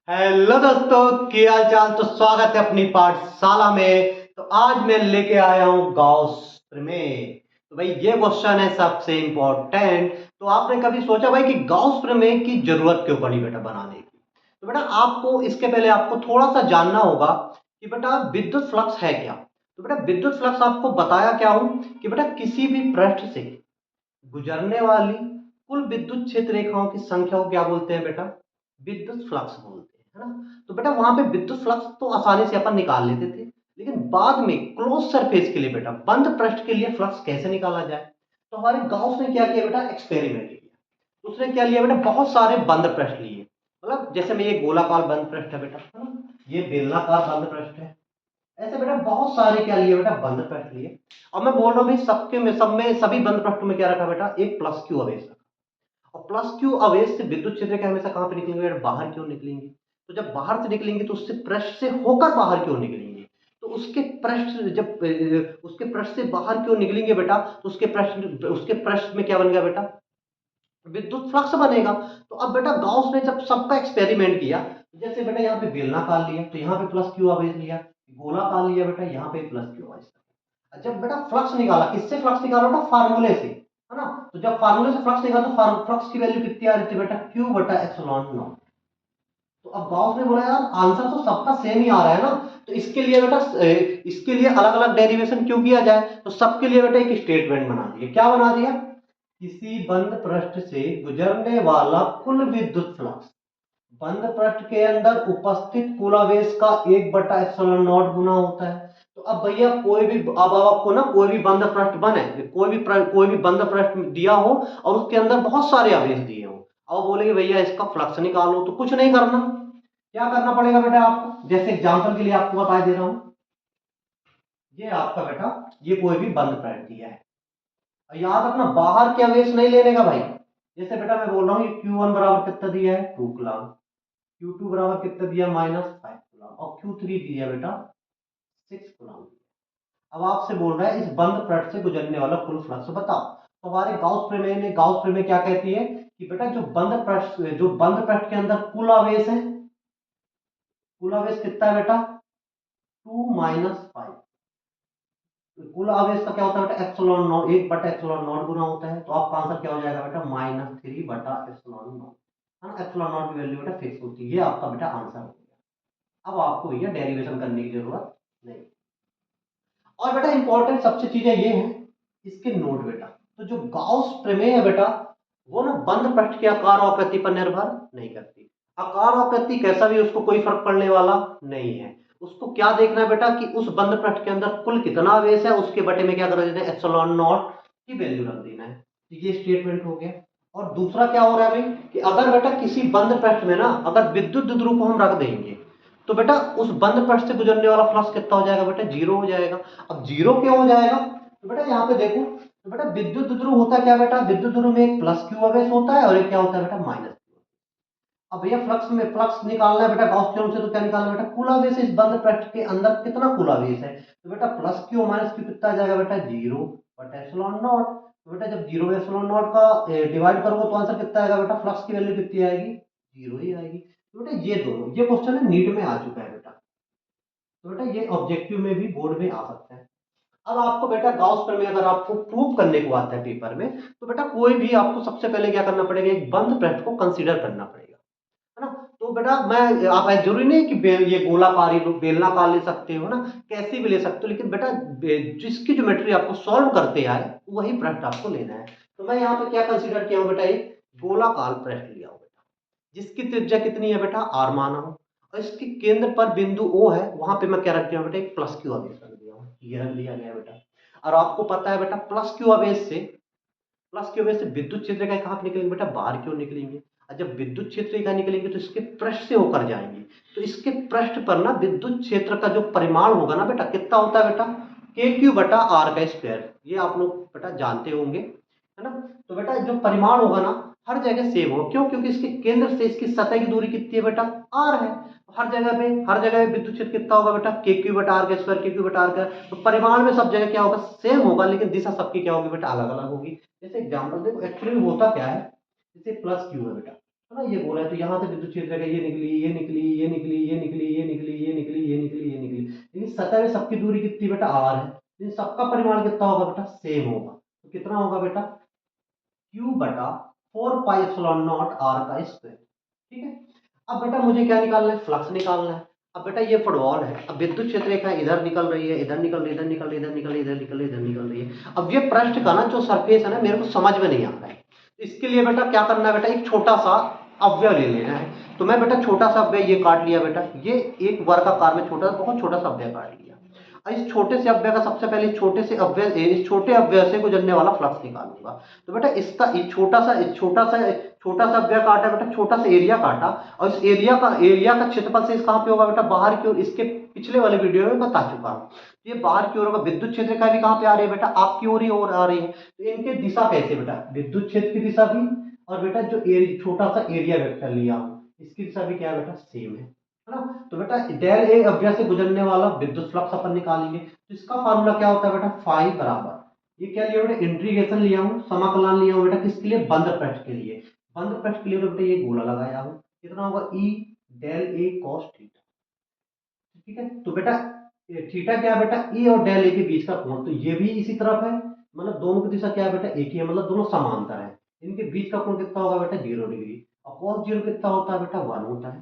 Hello दोस्तों, क्या हाल चाल। तो स्वागत है अपनी पाठशाला में। तो आज मैं लेके आया हूँ गॉस प्रमेय। तो भाई ये क्वेश्चन है सबसे इंपॉर्टेंट। तो आपने कभी सोचा भाई कि गॉस प्रमेय की जरूरत क्यों पड़ी बेटा बनाने की? तो बेटा आपको इसके पहले आपको थोड़ा सा जानना होगा कि बेटा विद्युत फ्लक्स है क्या। तो बेटा विद्युत फ्लक्स आपको बताया क्या हूं कि बेटा किसी भी पृष्ठ से गुजरने वाली कुल विद्युत क्षेत्र रेखाओं की संख्या को क्या बोलते हैं बेटा? विद्युत फ्लक्स बोलते हैं, है ना। तो बेटा वहां पे विद्युत फ्लक्स तो आसानी से अपन निकाल लेते थे, लेकिन बाद में क्लोज सरफेस के लिए बेटा बंद पृष्ठ के लिए फ्लक्स कैसे निकाला जाए? तो हमारे गाउस ने क्या किया बेटा? एक्सपेरिमेंट किया। उसने क्या लिया बेटा? बहुत सारे बंद पृष्ठ लिए। मतलब जैसे में ये गोलाकार बंद पृष्ठ है बेटा, है ना, ये बेलनाकार बंद पृष्ठ है। ऐसे बेटा बहुत सारे क्या लिए बेटा? बंद पृष्ठ लिए। अब मैं बोल रहा हूँ भाई सबके में सब में सभी बंद पृष्ठों में क्या रखा बेटा? एक प्लस क्यू आवेश रखा। और प्लस क्यू आवेश से विद्युत क्षेत्र के हमेशा कहां पे निकलेंगे बेटा? बाहर क्यों निकलेंगे? तो जब बाहर से निकलेंगे तो उससे पृष्ठ से होकर बाहर क्यों निकलेंगे? तो उसके पृष्ठ जब उसके पृष्ठ से बाहर क्यों निकलेंगे बेटा? तो उसके पृष्ठ में क्या बन गया बेटा? विद्युत फ्लक्स बनेगा। तो अब बेटा गाउस ने जब सबका एक्सपेरिमेंट किया, जैसे बेटा यहाँ पे बेलनाकार लिया तो यहाँ पे प्लस क्यू आवेश लिया, गोलाकार लिया बेटा यहाँ पे प्लस क्यू आवेश। जब बेटा फ्लक्स निकाला, किससे फ्लक्स निकाला बेटा? फार्मूले से, है ना। तो जब फार्मूले से फ्लक्स निकाला तो फ्लक्स की वैल्यू कितनी आ रही थी बेटा? क्यू बटा एप्सिलॉन नॉट। तो अब गॉस ने बोला यार आंसर तो सबका सेम ही आ रहा है ना, तो इसके लिए बेटा इसके लिए अलग अलग डेरिवेशन क्यों किया जाए? तो सबके लिए बेटा एक स्टेटमेंट बना दिया। क्या बना दिया? किसी बंद पृष्ठ से गुजरने वाला कुल विद्युत फ्लक्स बंद पृष्ठ के अंदर उपस्थित कुल आवेश का 1/ε0 गुना होता है। तो अब भैया कोई भी, अब आपको ना कोई भी बंद पृष्ठ बने, कोई भी बंद पृष्ठ दिया हो और उसके अंदर बहुत सारे आवेश दिए हो, अब बोलेंगे भैया इसका फ्लक्स निकालो, तो कुछ नहीं करना। क्या करना पड़ेगा बेटा आपको? जैसे एग्जांपल के लिए आपको बता दे रहा हूं, ये आपका बेटा ये कोई भी बंद पृष्ठ दिया है। याद रखना बाहर के आवेश नहीं लेने का भाई। जैसे बेटा मैं बोल रहा हूँ ये Q1 बराबर कितना दिया है? 2 कूलम। Q2 बराबर कितना दिया? -5 कूलम। और Q3 दिया बेटा 6 कूलम। अब आपसे बोल रहा है इस बंद पृष्ठ से गुजरने वाला कुल फ्लक्स बताओ। तो हमारे गाउस प्रमेय क्या कहती है कि बेटा जो बंद पृष्ठ के अंदर कुल आवेश है, कुल आवेश कितना है बेटा? 2 - 5। कुल आवेश का क्या होता है बेटा? एप्सिलॉन नॉट, 1/ε0 गुना होता है। तो आपका आंसर क्या हो जाएगा बेटा? -3/ε0, है ना। एप्सिलॉन नॉट की वैल्यू बेटा फिक्स होती है। ये आपका बेटा आंसर हो गया। अब आपको भैया डेरिवेशन करने की जरूरत नहीं। और बेटा इंपॉर्टेंट सबसे चीजें ये हैं इसके नोट बेटा। तो जो गाउस प्रमेय है बेटा वो ना बंद पृष्ठ के आकार और आकृति पर निर्भर नहीं करती। आकार और आकृति कैसा भी उसको कोई फर्क पड़ने वाला नहीं है। उसको क्या देखना है बेटा कि उस बंद पृष्ठ के अंदर कुल कितना आवेश है, उसके बटे में क्या कर देना है? एप्सिलॉन नॉट की वैल्यू रख देना है। तो ये स्टेटमेंट हो गया। और दूसरा क्या हो रहा है भाई कि अगर बेटा किसी बंद पृष्ठ में ना अगर विद्युत द्विध्रुव को हम रख देंगे तो बेटा उस बंद पृष्ठ से गुजरने वाला फ्लक्स कितना हो जाएगा बेटा? जीरो हो जाएगा। अब जीरो क्यों हो जाएगा? तो बेटा यहाँ पे देखो, तो बेटा विद्युत द्विध्रुव होता क्या बेटा? विद्युत द्विध्रुव में एक प्लस क्यू आवेश होता है और एक क्या होता है बेटा? माइनस। अब भैया फ्लक्स निकालना है बेटा गॉस थ्योरम से, तो क्या निकालना है बेटा? कुल आवेश इस बंद पृष्ठ के अंदर कितना कुल आवेश है? तो बेटा प्लस क्यू माइनस क्यू कितना आ जाएगा बेटा? जीरो बटा एप्सिलॉन नॉट। तो बेटा जब जीरो एप्सिलॉन नॉट का डिवाइड करोगे तो आंसर कितना आएगा बेटा? फ्लक्स की वैल्यू कितनी आएगी? जीरो ही आएगी। तो बेटा ये दोनों, ये क्वेश्चन है नीट में आ चुका है बेटा। तो बेटा ये ऑब्जेक्टिव में भी बोर्ड में आ सकता है। अब आपको बेटा गाउस प्रमेय अगर आपको प्रूव करने को आता है पेपर में, तो बेटा कोई भी आपको सबसे पहले क्या करना पड़ेगा? एक बंद पृष्ठ को कंसीडर करना पड़ेगा, है ना। तो बेटा मैं आप जरूरी नहीं कि ये गोलाकार ही बेलनाकार ले सकते हो ना, कैसी भी ले सकते हो, लेकिन बेटा जिसकी ज्योमेट्री आपको सॉल्व करते आए वही पृष्ठ आपको लेना है। तो मैं यहाँ पे क्या कंसीडर किया हूँ बेटा? एक गोलाकार पृष्ठ लिया हूँ बेटा, जिसकी त्रिज्या कितनी है बेटा? आर माना हूं। और इसके केंद्र पर बिंदु ओ है, वहां पे मैं क्या रख दिया बेटा? एक प्लस क्यू आवेश रख दिया हूं। ये रख दिया गया बेटा। और आपको पता है बेटा प्लस क्यू आवेश से विद्युत क्षेत्र का कहां निकलेंगे बेटा? बाहर क्यों निकलेंगे? और जब विद्युत क्षेत्र का निकलेंगे तो इसके पृष्ठ से होकर जाएंगे। तो इसके पृष्ठ पर ना विद्युत क्षेत्र का जो परिमाण होगा ना बेटा, कितना होता है बेटा? के क्यू बटा आर का स्क्वायर। ये आप लोग बेटा जानते होंगे, है ना। तो बेटा जो परिमाण होगा ना हर जगह सेम होगा। क्यों? क्योंकि इसके केंद्र से इसकी सतह की दूरी कितनी है बेटा? आर है। हर जगह पे विद्युत क्षेत्र कितना होगा बेटा? के क्यू बटा आर का स्क्वायर, के क्यू बटा आर का। तो परिमाण में सब जगह क्या होगा? सेम होगा, लेकिन दिशा सबकी क्या होगी बेटा? अलग अलग होगी। जैसे एग्जाम्पल देखो, एक्चुअली होता क्या है, जैसे प्लस क्यू है बेटा, है ना, ये गोला है, तो यहाँ से विद्युत क्षेत्र रेखा ये निकली, ये निकली, ये निकली, ये निकली, ये निकली, ये निकली, ये निकली, ये निकली, लेकिन सतह में सबकी दूरी कितनी बेटा, आर है, लेकिन सबका परिमाण कितना होगा बेटा, सेम होगा। तो कितना होगा बेटा, क्यू बटा 4 पाई एप्सिलॉन नॉट आर का स्क्वायर। ठीक है। अब बेटा मुझे क्या निकालना है, फ्लक्स निकालना है। अब बेटा ये फुटबॉल है, अब विद्युत क्षेत्र रेखा इधर निकल रही है, इधर निकल रही है, इधर निकल रही है, इधर निकल रही है, इधर निकल रही है, इधर निकल रही है। अब ये पृष्ठ का ना जो सरफेस है ना, मेरे को समझ में नहीं आ रहा है। इसके लिए बेटा क्या करना है बेटा, एक छोटा सा अवयव ले लेना है। तो मैं बेटा छोटा सा अवयव ये काट लिया बेटा, ये एक वर्गाकार में छोटा, बहुत छोटा सा अवयव काट लिया। अब इस छोटे से अवयव का सबसे पहले छोटे से अवयव, इस छोटे अवयव से गुजरने वाला फ्लक्स निकालूंगा। तो बेटा इसका छोटा सा अवयव काटा बेटा, छोटा सा एरिया काटा, और इस एरिया का क्षेत्रफल से इस कहाँ पे होगा बेटा, बाहर की ओर। इसके पिछले वाले वीडियो में बता चुका हूँ। ये बाहर की ओर होगा। विद्युत क्षेत्र का भी कहाँ पे आ रही है बेटा, आपकी ओर ही ओर आ रही है। तो इनके दिशा कैसे बेटा, विद्युत क्षेत्र की दिशा भी, और बेटा जो छोटा सा एरिया वेक्टर लिया हूं, इसकी दिशा भी क्या है बेटा, सेम है ना। तो बेटा डेल ए अवयव से गुजरने वाला विद्युत फ्लक्स अपन निकालेंगे। तो इसका फार्मूला क्या होता है बेटा, फाई बराबर, ये क्या लिया बेटा, इंटीग्रेशन लिया हूं, समाकलन लिया हूं बेटा, किसके लिए, बंद पृष्ठ के लिए। बंद पृष्ठ के लिए तो बेटा ये गोला लगाया हूं, कितना होगा, E del A cos theta. ठीक है। तो बेटा थीटा क्या है बेटा, ई और डेल ए के बीच का कोण, तो ये भी इसी तरफ है, मतलब दोनों की दिशा क्या है बेटा, एक ही है, मतलब दोनों समांतर है। इनके बीच का कोण कितना होगा बेटा, 0 डिग्री। और cos 0 कितना होता है बेटा, 1 होता है।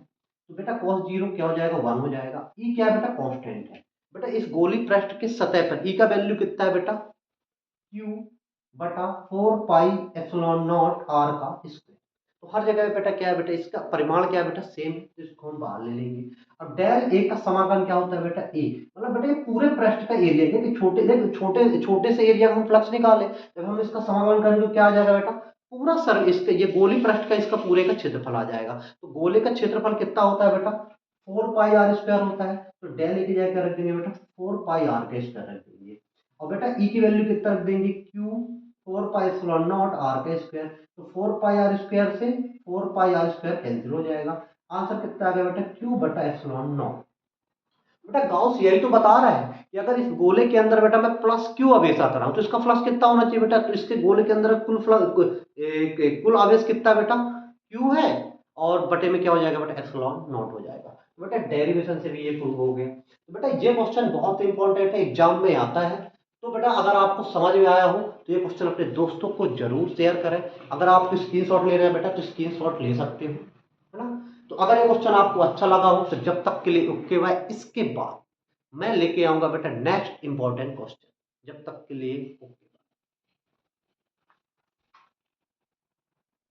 तो बेटा cos 0 क्या हो जाएगा, 1 हो जाएगा। ई क्या है बेटा, कांस्टेंट है। बेटा इस गोली पृष्ठ की सतह पर ई का वैल्यू कितना है बेटा, क्यू बटा 4 पाई एप्सिलॉन नॉट आर का स्क्वायर। तो हर जगह बेटा क्या है बेटा, इसका परिमाण क्या है बेटा, सेम है, तो इसको हम बाहर ले लेंगे। अब डेल ए का समाकलन क्या होता है बेटा, ए, मतलब बेटा ये पूरे पृष्ठ का एरिया, देखिए छोटे से एरिया का हम फ्लक्स निकाले, जब हम इसका समाकलन करेंगे तो क्या आ जाएगा बेटा, पूरा सर इसका ये गोली पृष्ठ का इसका पूरे का क्षेत्रफल आ जाएगा। तो गोले का क्षेत्रफल कितना होता है बेटा, 4 पाई आर स्क्वायर होता है। तो डेल ए की जगह रख देंगे बेटा, 4 पाई आर का स्क्वायर रख देंगे। और बेटा ई की वैल्यू कितना रख देंगे, Q 4 pi epsilon naught r का स्क्वायर। तो 4 पाई आर स्क्वायर से 4 पाई आर स्क्वायर कैंसिल हो जाएगा। आंसर कितना आ गया बेटा, क्यू बटा एप्सिलॉन नॉट। बेटा गॉस यही तो बता रहा है कि अगर इस गोले के अंदर बेटा मैं प्लस क्यू आवेश आता रहा हूं, तो इसका फ्लक्स कितना होना चाहिए बेटा, तो इसके गोले के अंदर कुल आवेश कितना बेटा, क्यू है, और बटे में क्या हो जाएगा बेटा, एप्सिलॉन नॉट हो जाएगा। तो बेटा डेरिवेशन से भी ये प्रूव हो गया। तो बेटा ये क्वेश्चन बहुत इंपॉर्टेंट है, एग्जाम में आता है। तो बेटा अगर आपको समझ में आया हो तो ये क्वेश्चन अपने दोस्तों को जरूर शेयर करें। अगर आप स्क्रीनशॉट ले रहे हैं बेटा, तो स्क्रीनशॉट ले सकते हो, है ना। तो अगर ये क्वेश्चन आपको अच्छा लगा हो तो जब तक के लिए ओके बाय। इसके बाद मैं लेके आऊंगा बेटा नेक्स्ट इंपॉर्टेंट क्वेश्चन। जब तक के लिए ओके।